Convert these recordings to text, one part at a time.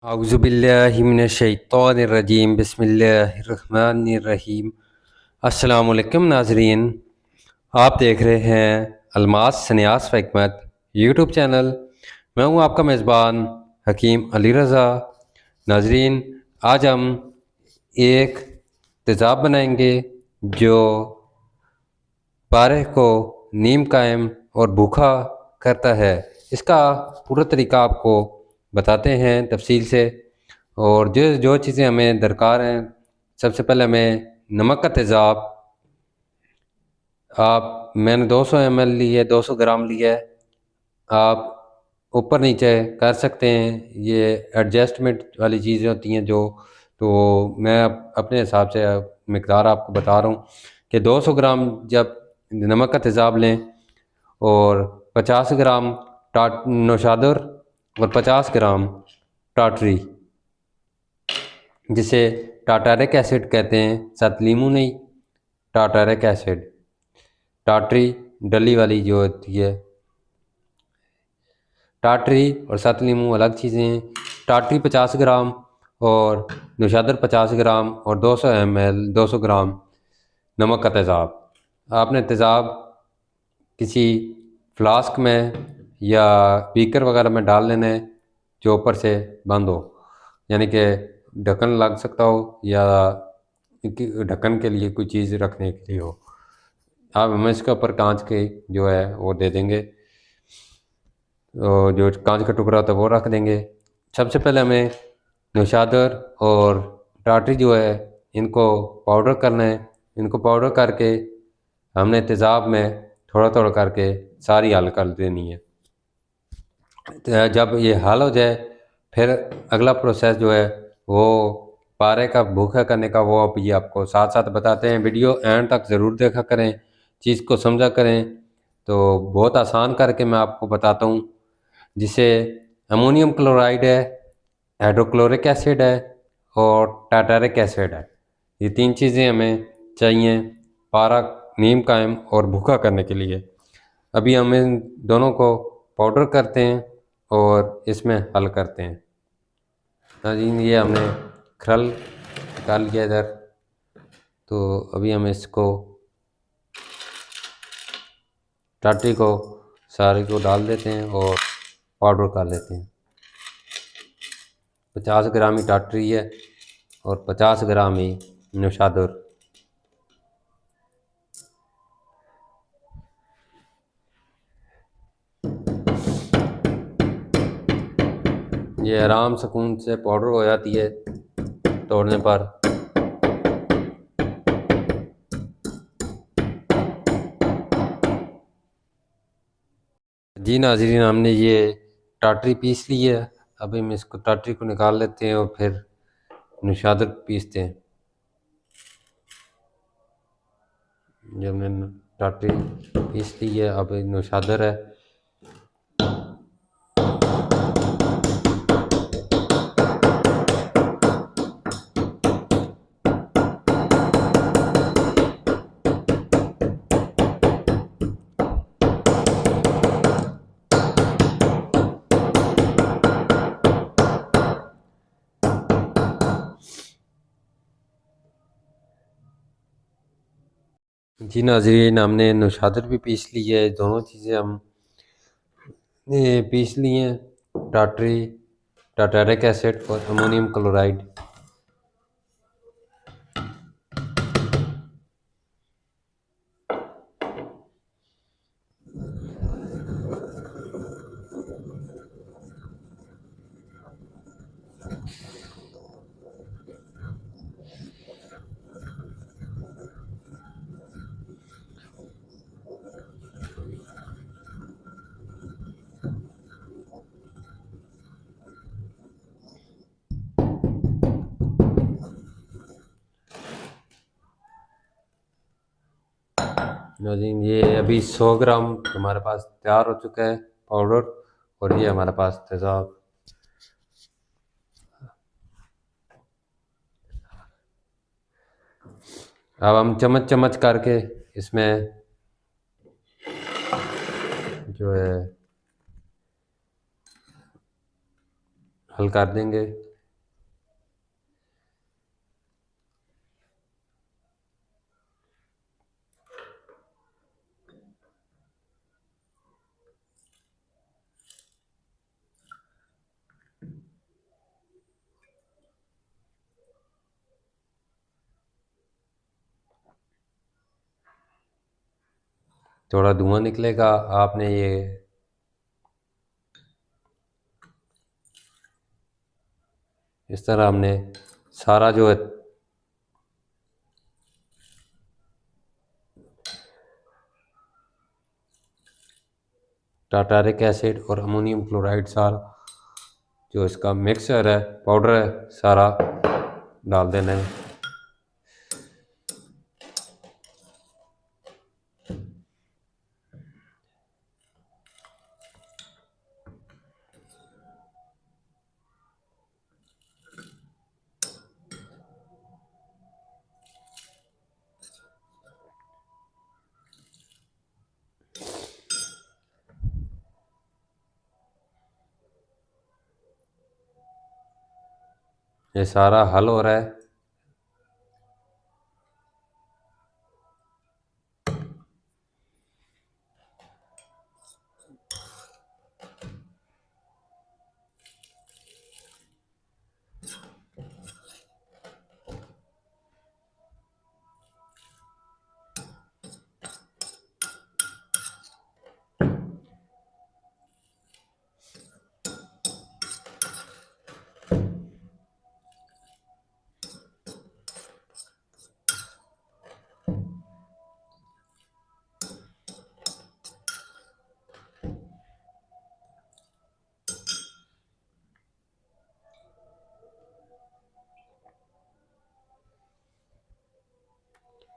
औज़ुबिल्लाहिमिनश्शैतानिर्रजीम बिस्मिल्लाहिर्रहमानिर्रहीम। अस्सलामु अलैकुम नाज़रीन, आप देख रहे हैं अलमास सन्यास व हिकमत यूट्यूब चैनल। मैं हूं आपका मेज़बान हकीम अली रज़ा। नाज़रीन, आज हम एक तेज़ाब बनाएंगे जो पारे को नीम कायम और भूखा करता है। इसका पूरा तरीका आपको बताते हैं तफसील से, और जो जो चीज़ें हमें दरकार हैं। सबसे पहले हमें नमक का तेज़ाब, मैंने 200 ml ली है, 200 ग्राम लिया है। आप ऊपर नीचे कर सकते हैं, ये एडजस्टमेंट वाली चीज़ें होती हैं तो मैं अपने हिसाब से मिकदार आपको बता रहा हूँ कि 200 ग्राम जब नमक का तेज़ाब लें और 50 ग्राम नौशादर और 50 ग्राम टाटरी, जिसे टाटारिक एसिड कहते हैं, सतलीमू नहीं, टाटारिक एसिड। टाटरी डली वाली जो होती है, टाटरी और सतलीमू अलग चीज़ें हैं। टाटरी 50 ग्राम और नौशादर 50 ग्राम और 200 ml 200 ग्राम नमक का तेज़ाब। आपने तेज़ाब किसी फ्लास्क में या बीकर वगैरह में डाल लेना है जो ऊपर से बंद हो, यानी कि ढक्कन लग सकता हो या ढक्कन के लिए कोई चीज़ रखने के लिए हो। आप हमें इसके ऊपर कांच के जो है वो दे देंगे, तो जो कांच का टुकड़ा होता है वो रख देंगे। सबसे पहले हमें नौशादर और टाटरी जो है इनको पाउडर करना है। इनको पाउडर करके हमने तेज़ाब में थोड़ा थोड़ा करके सारी हल कर देनी है। तो जब ये हल हो जाए, फिर अगला प्रोसेस जो है वो पारे का भूखा करने का, वो अब ये आपको साथ साथ बताते हैं। वीडियो एंड तक ज़रूर देखा करें, चीज़ को समझा करें। तो बहुत आसान करके मैं आपको बताता हूँ, जिसे अमोनियम क्लोराइड है, हाइड्रोक्लोरिक एसिड है और टाटारिक एसिड है। ये तीन चीज़ें हमें चाहिए पारा नीम कायम और भूखा करने के लिए। अभी हम इन दोनों को पाउडर करते हैं और इसमें हल करते हैं। हाँ जी, ये हमने खल निकाल लिया इधर। तो अभी हम इसको टाटरी को सारे को डाल देते हैं और पाउडर कर लेते हैं। 50 ग्राम ही टाटरी है और 50 ग्राम ही नौशादर। ये आराम सुकून से पाउडर हो जाती है तोड़ने पर। जी नाज़रीन, हमने ये टाटरी पीस ली है। अभी हम इसको टाटरी को निकाल लेते हैं और फिर नौशादर पीसते हैं। जब हमने टाटरी पीस ली है, अब नौशादर है। जी नाज़रीन, हमने नौशादर भी पीस ली है। दोनों चीज़ें हम पीस ली हैं, टाटरी, टाटारिक एसिड और अमोनियम क्लोराइड। नाज़रीन, ये अभी 100 ग्राम हमारे पास तैयार हो चुका है पाउडर, और ये हमारे पास तेज़ाब। अब हम चम्मच चम्मच करके इसमें जो है हल कर देंगे। थोड़ा धुआं निकलेगा। आपने ये इस तरह हमने सारा जो है टाटारिक एसिड और अमोनियम क्लोराइड सारा जो इसका मिक्सचर है, पाउडर है, सारा डाल देना है। ये सारा हल हो रहा है।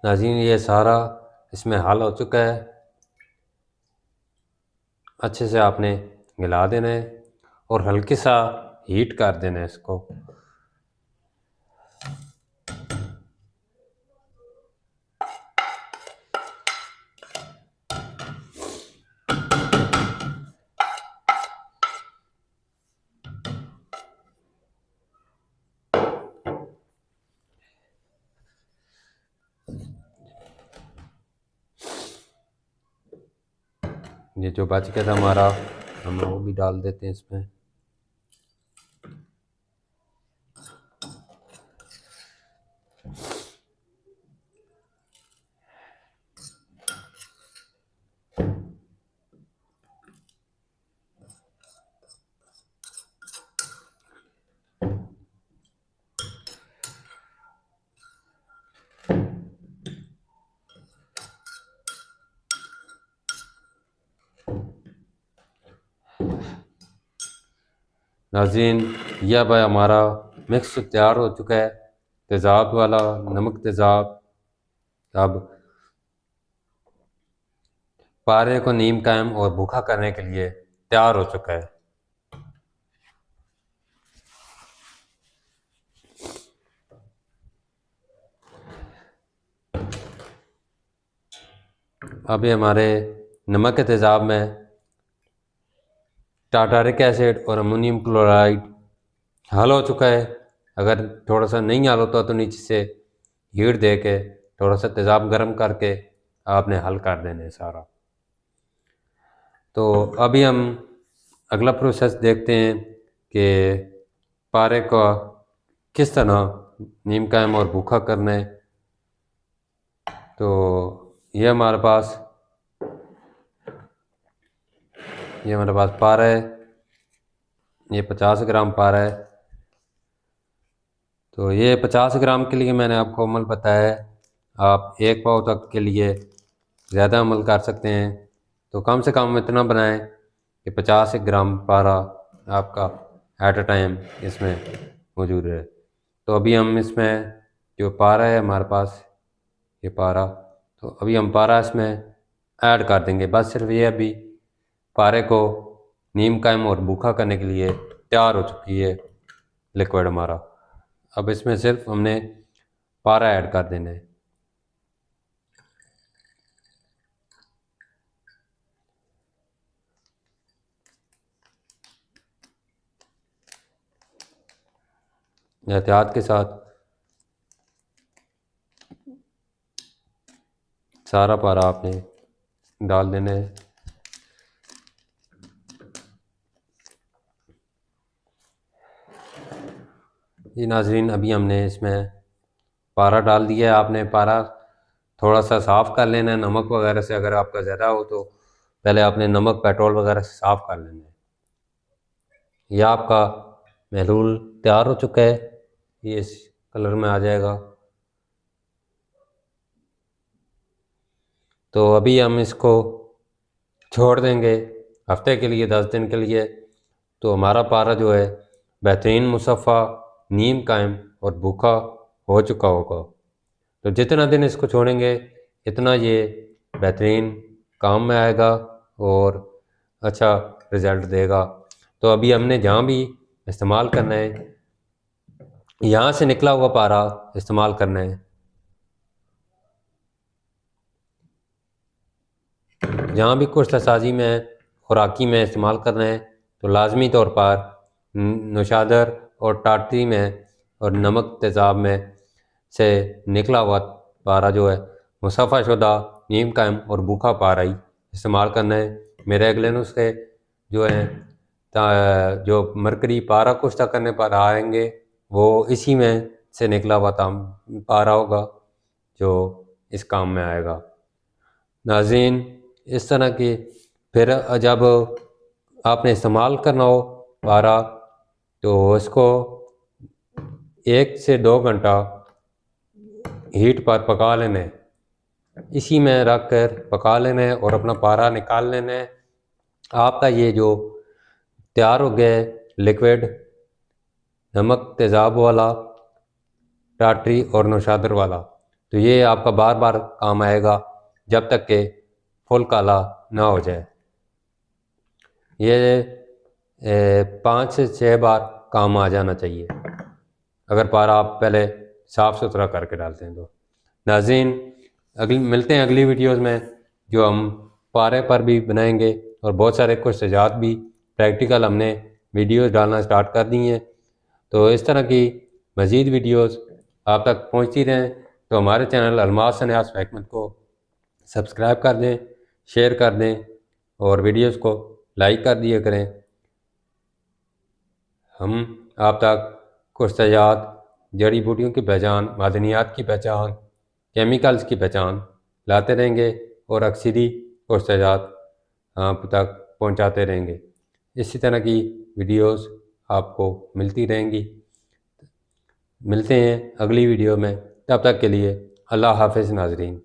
नाज़रीन, ये सारा इसमें हल हो चुका है। अच्छे से आपने मिला देना है और हल्के सा हीट कर देना है इसको। ये जो बच गया था हमारा, हम वो भी डाल देते हैं इसमें। नाज़रीन, यह भाई हमारा मिक्स तैयार हो चुका है, तेज़ाब वाला, नमक तेज़ाब। अब पारे को नीम कायम और भूखा करने के लिए तैयार हो चुका है। अभी हमारे नमक के तेज़ाब में टाटारिक एसिड और अमोनियम क्लोराइड हल हो चुका है। अगर थोड़ा सा नहीं हल होता तो नीचे से हीट दे के थोड़ा सा तेज़ाब गर्म करके आपने हल कर देना है सारा। तो अभी हम अगला प्रोसेस देखते हैं कि पारे का किस तरह नीम कायम और भूखा करना है। तो ये हमारे पास पारा है, ये 50 ग्राम पारा है। तो ये 50 ग्राम के लिए मैंने आपको अमल बताया है। आप एक पाव तक के लिए ज़्यादा अमल कर सकते हैं। तो कम से कम इतना बनाएं कि 50 ग्राम पारा आपका एट अ टाइम इसमें मौजूद है। तो अभी हम इसमें जो पारा है हमारे पास, ये पारा, तो अभी हम पारा इसमें ऐड कर देंगे। बस सिर्फ ये अभी पारे को नीम कायम और भूखा करने के लिए तैयार हो चुकी है लिक्विड हमारा। अब इसमें सिर्फ हमने पारा ऐड कर देना है। एहतियात के साथ सारा पारा आपने डाल देना है। जी नाजरीन, अभी हमने इसमें पारा डाल दिया है। आपने पारा थोड़ा सा साफ़ कर लेना है नमक वगैरह से। अगर आपका ज़्यादा हो तो पहले आपने नमक पेट्रोल वगैरह से साफ़ कर लेना है। यह आपका महलूल तैयार हो चुका है, ये इस कलर में आ जाएगा। तो अभी हम इसको छोड़ देंगे हफ्ते के लिए, 10 दिन के लिए। तो हमारा पारा जो है बेहतरीन मुसफ़ा, नीम कायम और भूखा हो चुका होगा। तो जितना दिन इसको छोड़ेंगे इतना ये बेहतरीन काम में आएगा और अच्छा रिज़ल्ट देगा। तो अभी हमने जहाँ भी इस्तेमाल करना है, यहाँ से निकला हुआ पारा इस्तेमाल करना है। जहाँ भी कुश्तसाजी में, खुराकी में इस्तेमाल करना है तो लाजमी तौर पर नौशादर और टाटरी में और नमक तेज़ाब में से निकला हुआ पारा जो है मुसफ़ा शुदा, नीम कायम और भूखा पारा ही इस्तेमाल करना है। मेरे अगले नुस्खे जो हैं जो मरकरी पारा कुश्ता करने पर आएंगे वो इसी में से निकला हुआ पारा होगा जो इस काम में आएगा। नाज़रीन, इस तरह की फिर जब आपने इस्तेमाल करना हो पारा तो इसको 1 से 2 घंटा हीट पर पका लेना है, इसी में रख कर पका लेना है और अपना पारा निकाल लेना है। आपका ये जो तैयार हो गया है लिक्विड नमक तेज़ाब वाला, टाटरी और नौशादर वाला, तो ये आपका बार बार काम आएगा जब तक कि फुल काला ना हो जाए। ये 5 से 6 बार काम आ जाना चाहिए अगर पारा आप पहले साफ़ सुथरा करके डालते हैं तो। नाज़रीन, मिलते हैं अगली वीडियोज़ में जो हम पारे पर भी बनाएंगे और बहुत सारे कुछ सजात भी प्रैक्टिकल हमने वीडियोज़ डालना स्टार्ट कर दी हैं। तो इस तरह की मज़ीद वीडियोज़ आप तक पहुँचती रहें तो हमारे चैनल अलमास सन्यास हिकमत को सब्सक्राइब कर दें, शेयर कर दें और वीडियोज़ को लाइक कर दिया करें। हम आप तक कुश्तजात, जड़ी बूटियों की पहचान, मादनियात की पहचान, केमिकल्स की पहचान लाते रहेंगे और अक्सरी कुश्तजात आप तक पहुंचाते रहेंगे। इसी तरह की वीडियोस आपको मिलती रहेंगी। मिलते हैं अगली वीडियो में, तब तक के लिए अल्लाह हाफ़िज़ नाज़रीन।